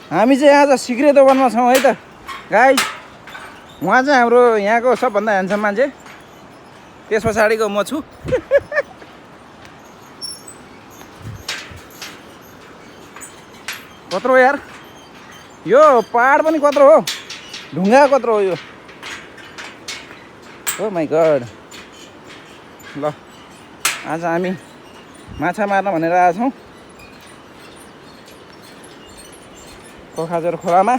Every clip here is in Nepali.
हामी चाहिँ आज सिक्रे दोकानमा छौँ है त गाइस। उहाँ चाहिँ हाम्रो यहाँको सबभन्दा ह्यान्डसम मान्छे, त्यस पछाडिको म छु। कत्रो हो यार, यो पहाड पनि कत्रो हो, ढुङ्गा कत्रो हो यो। ओ माई गड। ल आज हामी माछा मार्न भनेर आएका छौँ पोखराजोर खोलामा।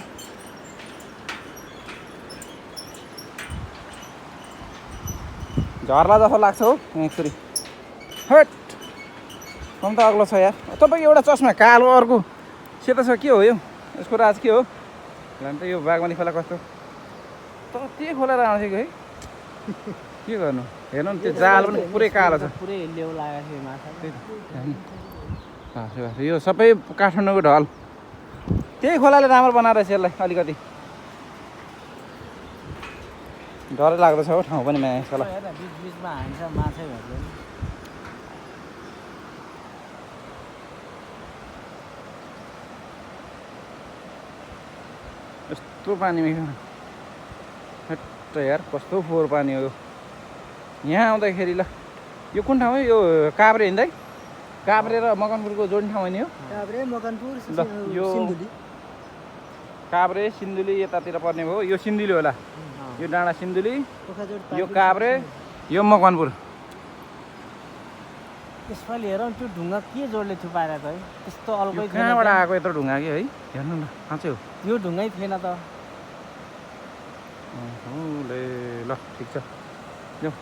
झर्ला जस्तो लाग्छ हो एकचोटि। हट कम त अग्लो छ यार। तपाईँको एउटा चस्मा कालो, अर्को सेतो छ, के हो यो? यसको राज के हो? झन् त यो बागमती खोला कस्तो, तर त्यही खोलेर आउँथ्यो है। के गर्नु, हेर्नु नि त्यो जाल पनि पुरै कालो छ। पुरै लेउ लागेको थियो माछा। यो सबै काठमाडौँको ढल, त्यही खोलाले राम्रो बनाएर यसलाई अलिकति डरै लाग्दछ हो ठाउँ पनि माया यसलाई। बिचमा हान्छ माछै भेट्दैन। यस्तो पानीमा हट्ट यार, कस्तो फोहोर पानी हो यहाँ आउँदाखेरि। ल यो कुन ठाउँ हो? यो काभ्रे हिँड्दै, काभ्रे र मकनपुरको जोड्ने ठाउँ नि हो। काभ्रे मकनपुर यो सिन्धुली, काभ्रे सिन्धुली यतातिर पर्ने भयो। यो सिन्धुली होला, यो डाँडा सिन्धुली, यो काभ्रे, यो मकनपुर। यसपालि हेरौँ त्यो ढुङ्गा के जोडले थुपाएर त है, त्यस्तो अल्गै कहाँबाट आएको यत्रो ढुङ्गा कि है? हेर्नु न साँच्चै हो, यो ढुङ्गै थिएन त। ल ठिक छ, जाउँ।